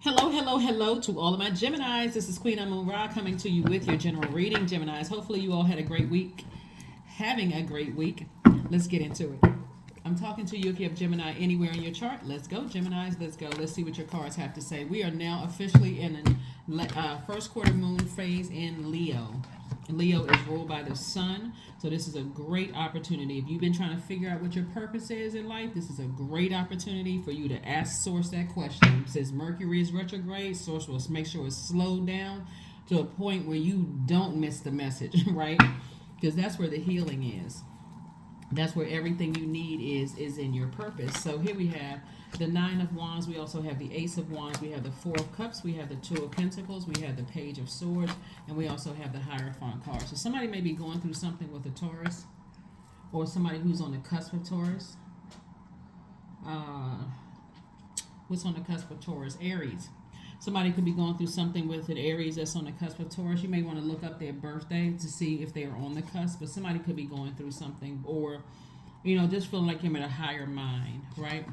Hello, hello, hello to all of my Geminis. This is Queen Amun Ra coming to you with your general reading, Geminis. Hopefully, you all had a great week. Having a great week. Let's get into it. I'm talking to you if you have Gemini anywhere in your chart. Let's go, Geminis. Let's go. Let's see what your cards have to say. We are now officially in a first quarter moon phase in Leo. Leo is ruled by the sun, so this is a great opportunity. If you've been trying to figure out what your purpose is in life, this is a great opportunity for you to ask Source that question. It says Mercury is retrograde. Source will make sure it's slowed down to a point where you don't miss the message, right? Because that's where the healing is. That's where everything you need is in your purpose. So here we have the Nine of Wands. We also have the Ace of Wands. We have the Four of Cups. We have the Two of Pentacles. We have the Page of Swords. And we also have the Hierophant card. So somebody may be going through something with a Taurus, or somebody who's on the cusp of Taurus. What's on the cusp of Taurus? Aries. Somebody could be going through something with an Aries that's on the cusp of Taurus. You may want to look up their birthday to see if they are on the cusp. But somebody could be going through something, or, just feeling like you're in a higher mind, right?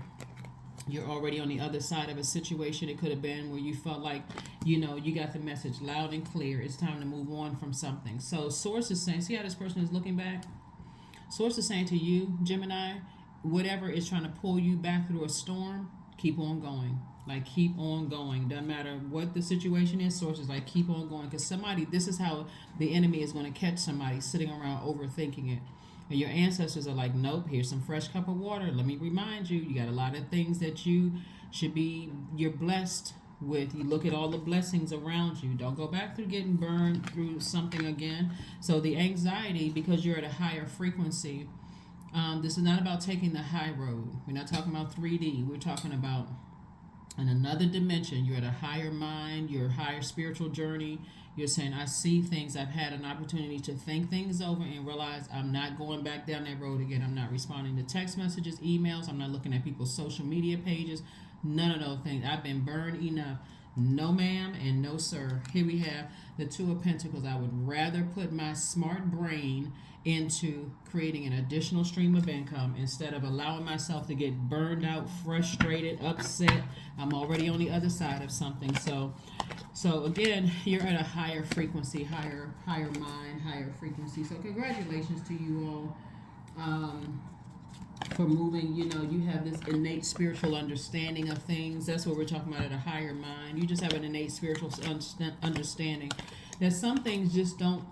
You're already on the other side of a situation. It could have been where you felt like, you got the message loud and clear. It's time to move on from something. So Source is saying, see how this person is looking back? Source is saying to you, Gemini, whatever is trying to pull you back through a storm, keep on going. Like, keep on going. Doesn't matter what the situation is. Source is like, keep on going. Because this is how the enemy is going to catch somebody sitting around overthinking it. And your ancestors are like, nope, here's some fresh cup of water. Let me remind you, you got a lot of things that you're blessed with. You look at all the blessings around you. Don't go back through getting burned through something again. So the anxiety, because you're at a higher frequency, this is not about taking the high road. We're not talking about 3D. We're talking about in another dimension. You're at a higher mind, your higher spiritual journey. You're saying, I see things. I've had an opportunity to think things over and realize I'm not going back down that road again. I'm not responding to text messages, emails. I'm not looking at people's social media pages. None of those things. I've been burned enough. No ma'am and no sir. Here we have the Two of Pentacles. I would rather put my smart brain into creating an additional stream of income instead of allowing myself to get burned out, frustrated, upset. I'm already on the other side of something. So again, you're at a higher frequency, higher mind, higher frequency. So congratulations to you all. For moving, you have this innate spiritual understanding of things. That's what we're talking about, at a higher mind. You just have an innate spiritual understanding that some things just don't,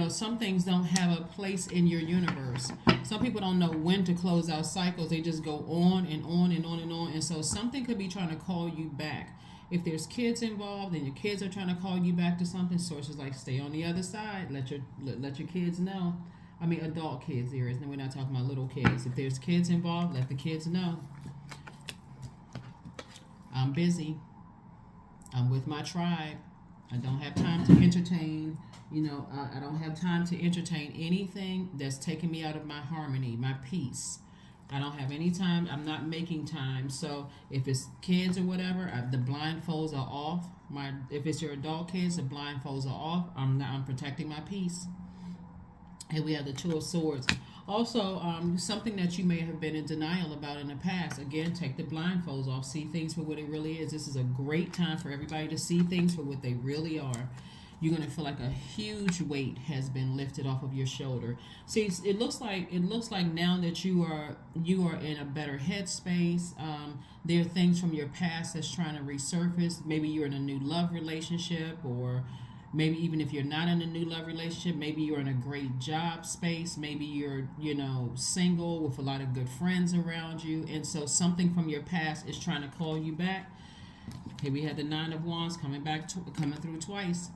some things don't have a place in your universe. Some people don't know when to close out cycles. They just go on and on and on and on. And so something could be trying to call you back. If there's kids involved and your kids are trying to call you back to something, sources like, stay on the other side. Let your kids know. I mean, adult kids there is. We're not talking about little kids. If there's kids involved, let the kids know. I'm busy. I'm with my tribe. I don't have time to entertain. I don't have time to entertain anything that's taking me out of my harmony, my peace. I don't have any time. I'm not making time. So if it's kids or whatever, the blindfolds are off. If it's your adult kids, the blindfolds are off. I'm protecting my peace. And we have the Two of Swords. Also, something that you may have been in denial about in the past. Again, take the blindfolds off. See things for what it really is. This is a great time for everybody to see things for what they really are. You're going to feel like a huge weight has been lifted off of your shoulder. See, it looks like now that you are in a better headspace. There are things from your past that's trying to resurface. Maybe you're in a new love relationship, or maybe even if you're not in a new love relationship, maybe you're in a great job space. Maybe you're, single with a lot of good friends around you. And so something from your past is trying to call you back. Here we have the Nine of Wands coming through twice.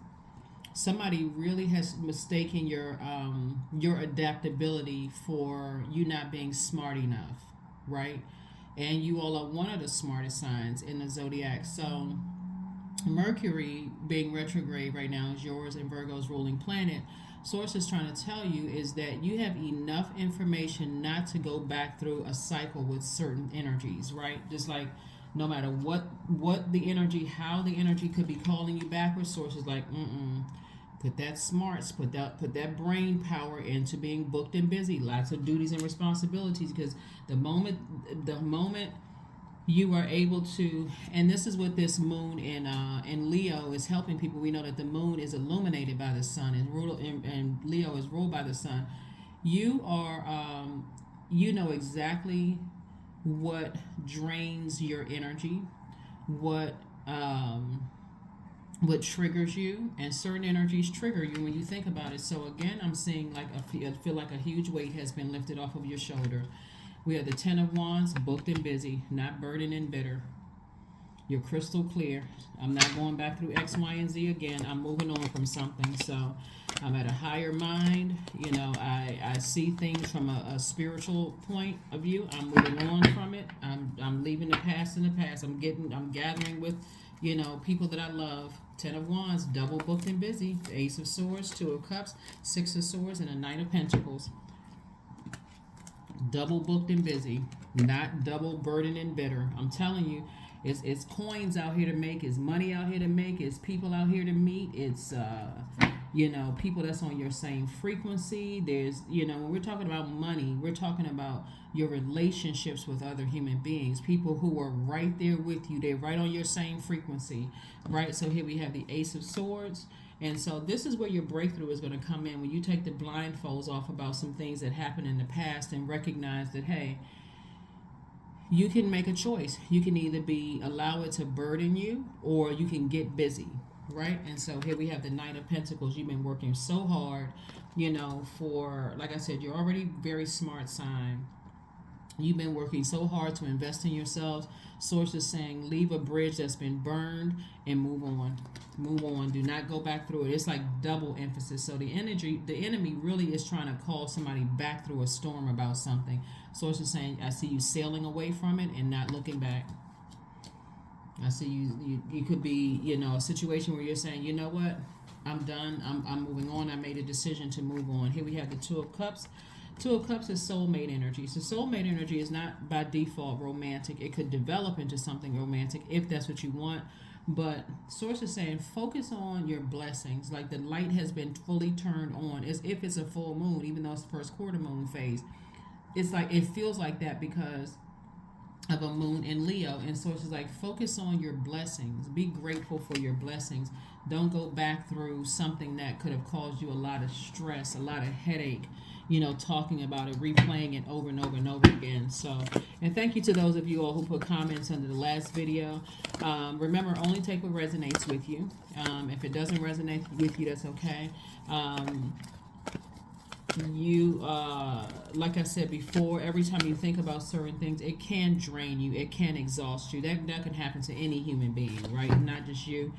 Somebody really has mistaken your adaptability for you not being smart enough, right? And you all are one of the smartest signs in the Zodiac. So Mercury being retrograde right now is yours and Virgo's ruling planet. Source is trying to tell you is that you have enough information not to go back through a cycle with certain energies, right? Just like no matter what the energy, how the energy could be calling you backwards, Source is like, put that smarts, put that brain power into being booked and busy, lots of duties and responsibilities, because the moment you are able to, and this is what this moon in Leo is helping people. We know that the moon is illuminated by the sun, and Leo is ruled by the sun. You are, you know exactly what drains your energy, what what triggers you, and certain energies trigger you when you think about it. So again, I'm seeing like I feel like a huge weight has been lifted off of your shoulders. We have the Ten of Wands, booked and busy, not burdened and bitter. You're crystal clear. I'm not going back through X, Y, and Z again. I'm moving on from something. So I'm at a higher mind. You know, I see things from a spiritual point of view. I'm moving on from it. I'm leaving the past in the past. I'm gathering with, you know, people that I love. Ten of Wands, double booked and busy. The Ace of Swords, Two of Cups, Six of Swords, and a Knight of Pentacles. Double booked and busy, not double burdened and bitter. I'm telling you, it's coins out here to make, it's money out here to make, it's people out here to meet, it's you know, people that's on your same frequency. There's, you know, when we're talking about money, we're talking about your relationships with other human beings, people who are right there with you. They're right on your same frequency, right? So here we have the Ace of Swords. And so this is where your breakthrough is going to come in, when you take the blindfolds off about some things that happened in the past and recognize that, hey, you can make a choice. You can either allow it to burden you, or you can get busy, right? And so here we have the Knight of Pentacles. You've been working so hard, you know, for, like I said, you're already very smart sign. You've been working so hard to invest in yourselves. Source is saying leave a bridge that's been burned and move on. Move on. Do not go back through it. It's like double emphasis. So the enemy really is trying to call somebody back through a storm about something. Source is saying, I see you sailing away from it and not looking back. I see you could be, you know, a situation where you're saying, you know what, I'm done. I'm moving on. I made a decision to move on. Here we have the Two of Cups. Two of Cups is soulmate energy. So soulmate energy is not by default romantic. It could develop into something romantic if that's what you want. But Source is saying focus on your blessings. Like the light has been fully turned on, as if it's a full moon, even though it's the first quarter moon phase. It's like, it feels like that because of a moon in Leo. And Source is like, focus on your blessings. Be grateful for your blessings. Don't go back through something that could have caused you a lot of stress, a lot of headache, you know, talking about it, replaying it over and over and over again. So, and thank you to those of you all who put comments under the last video. Remember, only take what resonates with you. If it doesn't resonate with you, that's okay. Like I said before, every time you think about certain things, it can drain you, it can exhaust you. That can happen to any human being, right? Not just you.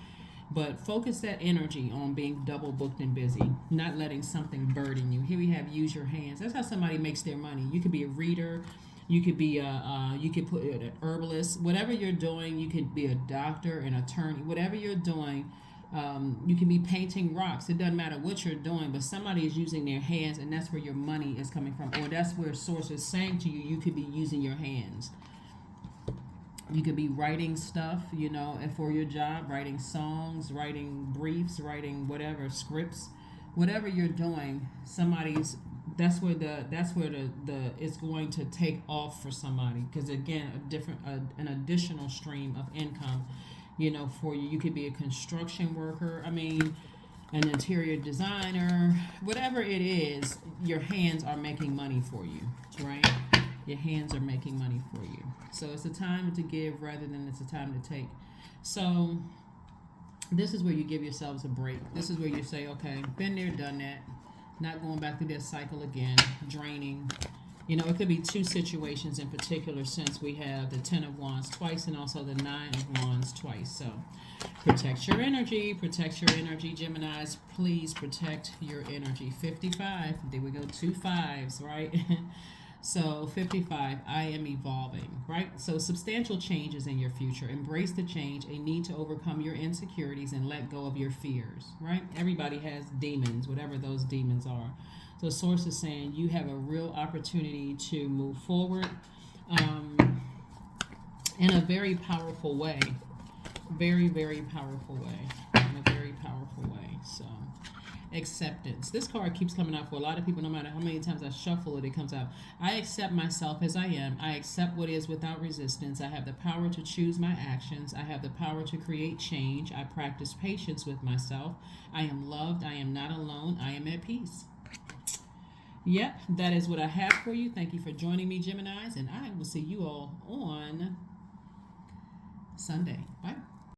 But focus that energy on being double booked and busy, not letting something burden you. Here we have use your hands. That's how somebody makes their money. You could be a reader, you could be you could put an herbalist, whatever you're doing. You could be a doctor, an attorney, whatever you're doing. You can be painting rocks. It doesn't matter what you're doing, but somebody is using their hands, and that's where your money is coming from, or that's where Source is saying to you, you could be using your hands. You could be writing stuff, you know, and for your job, writing songs, writing briefs, writing whatever, scripts, whatever you're doing. That's where it's going to take off for somebody, because again, an additional stream of income, you know, for you. You could be a construction worker. I mean, an interior designer, whatever it is. Your hands are making money for you, right? Your hands are making money for you. So it's a time to give rather than it's a time to take. So this is where you give yourselves a break. This is where you say, okay, been there, done that. Not going back through that cycle again. Draining. You know, it could be two situations in particular, since we have the Ten of Wands twice and also the Nine of Wands twice. So protect your energy. Protect your energy, Geminis. Please protect your energy. 55. There we go. 2 5s, right? So 55, I am evolving, right? So substantial changes in your future. Embrace the change, a need to overcome your insecurities and let go of your fears, right? Everybody has demons, whatever those demons are. So Source is saying you have a real opportunity to move forward in a very powerful way. Very, very powerful way, in a very powerful way. So, acceptance. This card keeps coming out for a lot of people, no matter how many times I shuffle it, it comes out. I accept myself as I am. I accept what is without resistance. I have the power to choose my actions. I have the power to create change. I practice patience with myself. I am loved. I am not alone. I am at peace. Yep, that is what I have for you. Thank you for joining me, Geminis, and I will see you all on Sunday. Bye.